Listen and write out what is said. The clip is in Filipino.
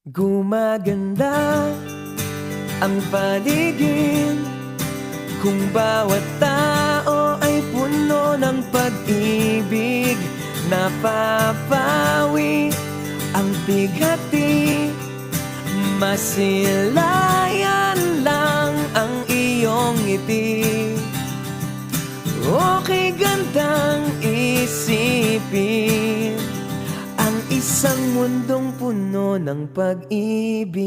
Gumaganda ang paligid kung bawat tao ay puno ng pag-ibig. Napapawi ang bighati, masilayan lang ang iyong ngiti. Okay gandang isipin ang isang mundong puno ng pag-ibig.